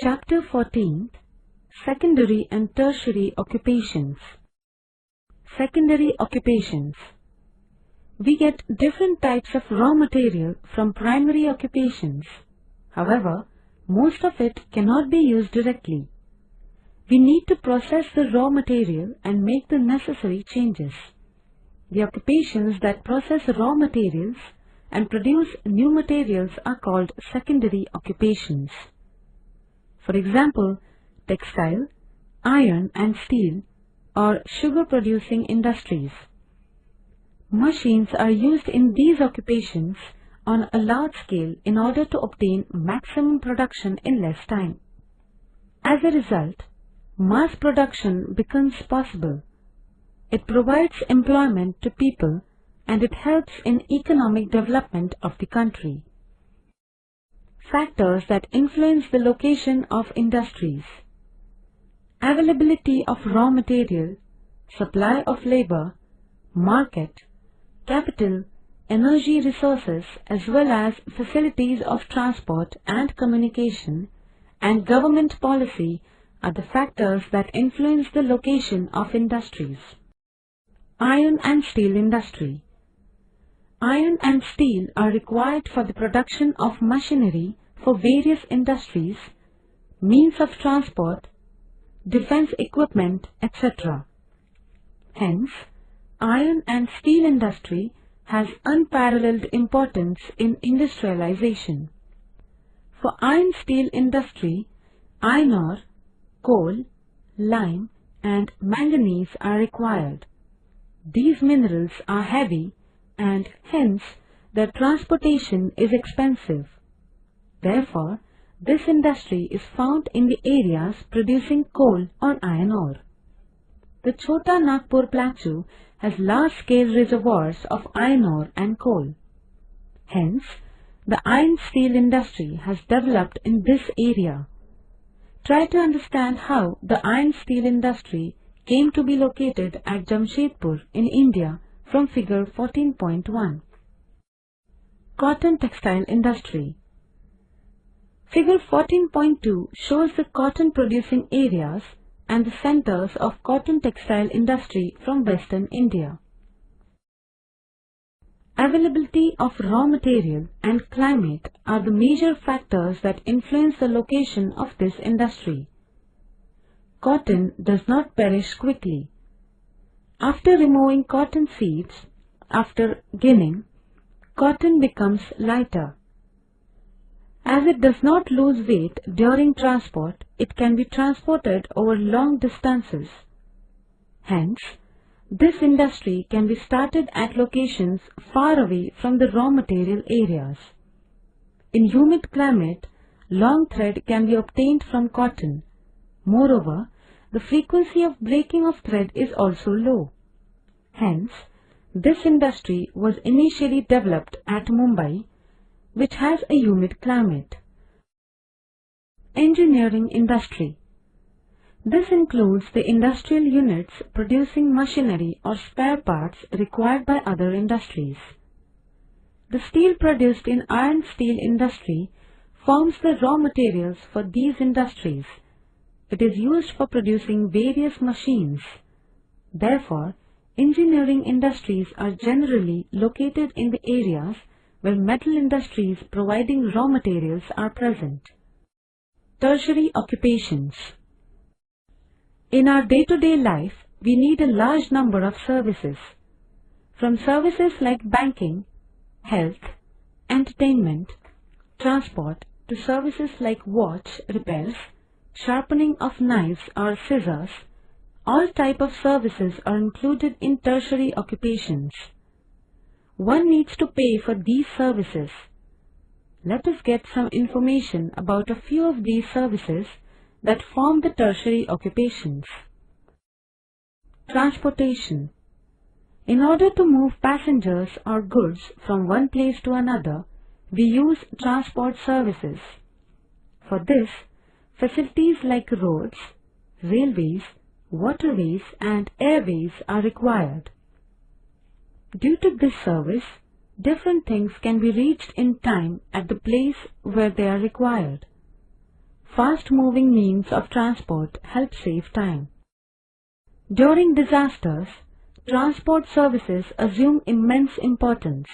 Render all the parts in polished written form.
Chapter 14, Secondary and Tertiary Occupations. Secondary occupations. We get different types of raw material from primary occupations. However, most of it cannot be used directly. We need to process the raw material and make the necessary changes. The occupations that process raw materials and produce new materials are called secondary occupations. For example, textile, iron and steel, or sugar-producing industries. Machines are used in these occupations on a large scale in order to obtain maximum production in less time. As a result, mass production becomes possible. It provides employment to people and it helps in economic development of the country. Factors that influence the location of industries. Availability of raw material, supply of labor, market, capital, energy resources as well as facilities of transport and communication, and government policy are the factors that influence the location of industries. Iron and steel industry. Iron and steel are required for the production of machinery for various industries, means of transport, defense equipment, etc. Hence, iron and steel industry has unparalleled importance in industrialization. For iron steel industry, iron ore, coal, lime and manganese are required. These minerals are heavy and hence their transportation is expensive. Therefore, this industry is found in the areas producing coal or iron ore. The Chota Nagpur Plateau has large-scale reservoirs of iron ore and coal. Hence, the iron steel industry has developed in this area. Try to understand how the iron steel industry came to be located at Jamshedpur in India from figure 14.1. Cotton textile industry. Figure 14.2 shows the cotton producing areas and the centers of cotton textile industry from western India. Availability of raw material and climate are the major factors that influence the location of this industry. Cotton does not perish quickly. After removing cotton seeds, after ginning, cotton becomes lighter. As it does not lose weight during transport, it can be transported over long distances. Hence, this industry can be started at locations far away from the raw material areas. In humid climate, long thread can be obtained from cotton. Moreover, the frequency of breaking of thread is also low. Hence, this industry was initially developed at Mumbai, which has a humid climate. Engineering industry. This includes the industrial units producing machinery or spare parts required by other industries. The steel produced in iron steel industry forms the raw materials for these industries. It is used for producing various machines. Therefore, engineering industries are generally located in the areas where metal industries providing raw materials are present. Tertiary occupations. In our day-to-day life, we need a large number of services. From services like banking, health, entertainment, transport, to services like watch repairs, sharpening of knives or scissors, all type of services are included in tertiary occupations. One needs to pay for these services. Let us get some information about a few of these services that form the tertiary occupations. Transportation. In order to move passengers or goods from one place to another, we use transport services. For this, facilities like roads, railways, waterways and airways are required. Due to this service, different things can be reached in time at the place where they are required. fast-moving means of transport help save time. During disasters, transport services assume immense importance.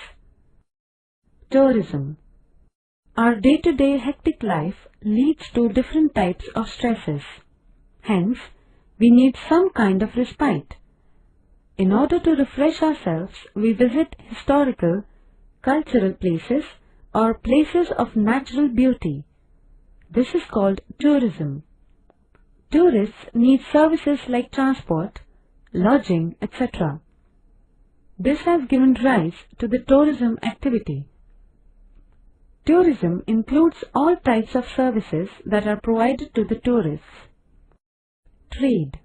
Tourism. Our day-to-day hectic life leads to different types of stresses. Hence, we need some kind of respite. In order to refresh ourselves, we visit historical, cultural places or places of natural beauty. This is called tourism. Tourists need services like transport, lodging, etc. This has given rise to the tourism activity. Tourism includes all types of services that are provided to the tourists. Trade.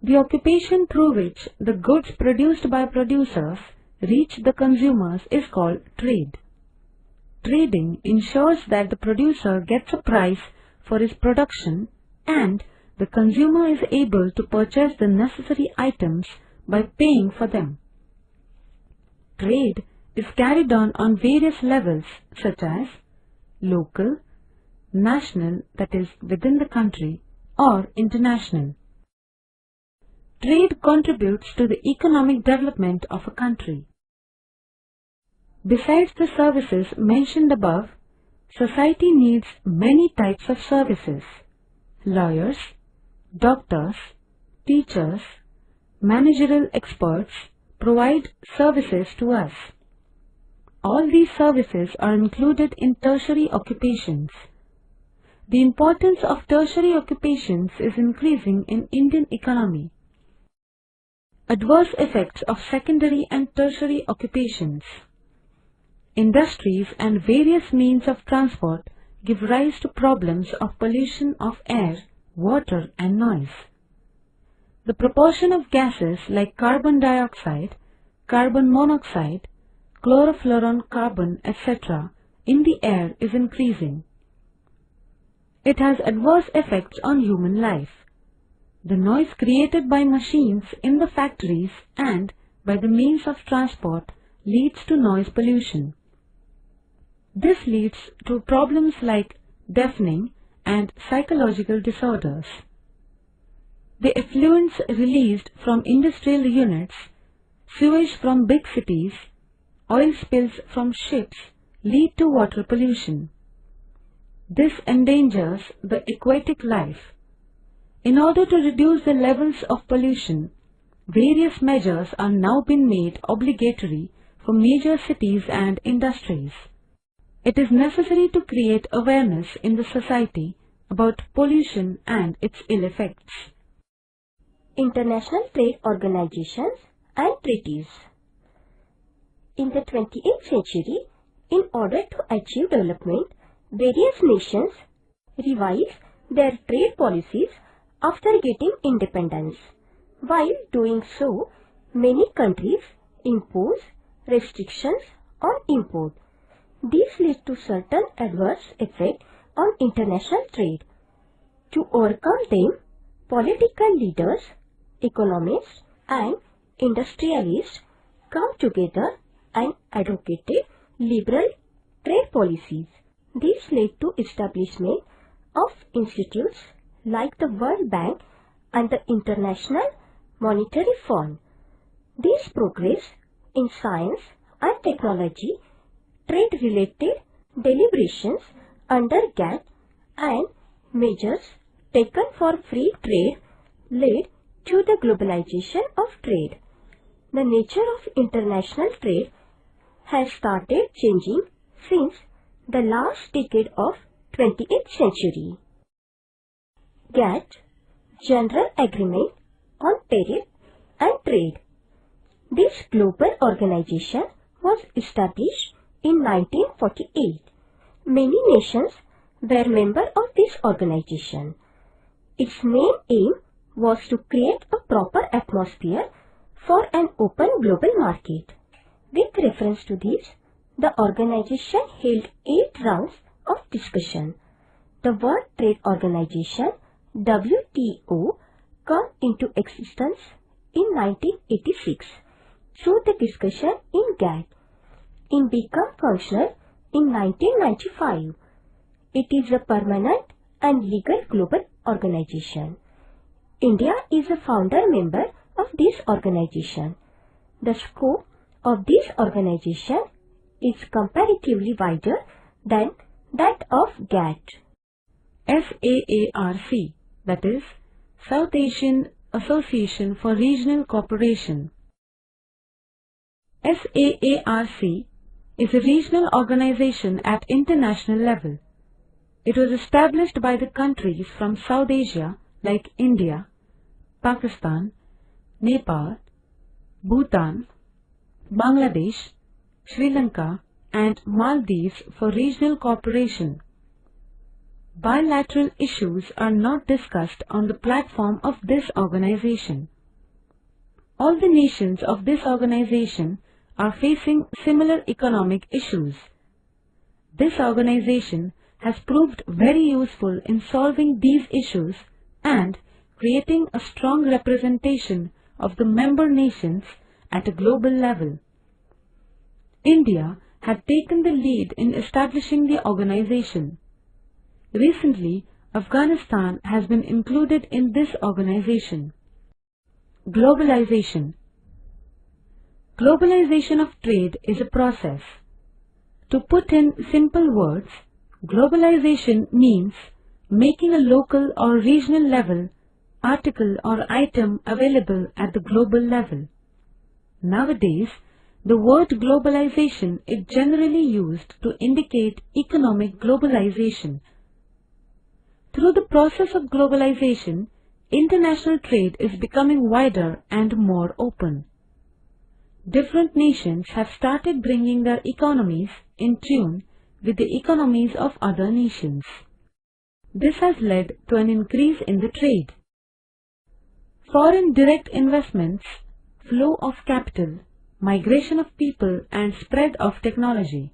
The occupation through which the goods produced by producers reach the consumers is called trade. Trading ensures that the producer gets a price for his production and the consumer is able to purchase the necessary items by paying for them. Trade is carried on various levels such as local, national, that is within the country, or international. Trade contributes to the economic development of a country. Besides the services mentioned above, society needs many types of services. Lawyers, doctors, teachers, managerial experts provide services to us. All these services are included in tertiary occupations. The importance of tertiary occupations is increasing in Indian economy. Adverse effects of secondary and tertiary occupations. Industries and various means of transport give rise to problems of pollution of air, water and noise. The proportion of gases like carbon dioxide, carbon monoxide, chlorofluorocarbon, etc. in the air is increasing. It has adverse effects on human life. The noise created by machines in the factories and by the means of transport leads to noise pollution. This leads to problems like deafening and psychological disorders. The effluents released from industrial units, sewage from big cities, oil spills from ships lead to water pollution. This endangers the aquatic life. In order to reduce the levels of pollution, various measures are now being made obligatory for major cities and industries. It is necessary to create awareness in the society about pollution and its ill effects. International trade organizations and treaties. In the 28th century, in order to achieve development, various nations revised their trade policies after getting independence. While doing so, many countries impose restrictions on import. This leads to certain adverse effects on international trade. To overcome them, political leaders, economists and industrialists come together and advocated liberal trade policies. This led to establishment of institutes like the World Bank and the International Monetary Fund. This progress in science and technology, trade-related deliberations under GATT and measures taken for free trade led to the globalization of trade. The nature of international trade has started changing since the last decade of 20th century. GATT, General Agreement on Tariff and Trade. This global organization was established in 1948. Many nations were members of this organization. Its main aim was to create a proper atmosphere for an open global market. With reference to this, the organization held 8 rounds of discussion. The World Trade Organization WTO came into existence in 1986 through the discussion in GATT. It became functional in 1995. It is a permanent and legal global organization. India is a founder member of this organization. The scope of this organization is comparatively wider than that of GATT. SAARC, that is, South Asian Association for Regional Cooperation. SAARC is a regional organization at international level. It was established by the countries from South Asia like India, Pakistan, Nepal, Bhutan, Bangladesh, Sri Lanka and Maldives for regional cooperation. Bilateral issues are not discussed on the platform of this organization. All the nations of this organization are facing similar economic issues. This organization has proved very useful in solving these issues and creating a strong representation of the member nations at a global level. India had taken the lead in establishing the organization. Recently, Afghanistan has been included in this organization. Globalization. Globalization of trade is a process. To put in simple words, globalization means making a local or regional level article or item available at the global level. Nowadays, the word globalization is generally used to indicate economic globalization. Through the process of globalization, international trade is becoming wider and more open. Different nations have started bringing their economies in tune with the economies of other nations. This has led to an increase in the trade. Foreign direct investments, flow of capital, migration of people and spread of technology.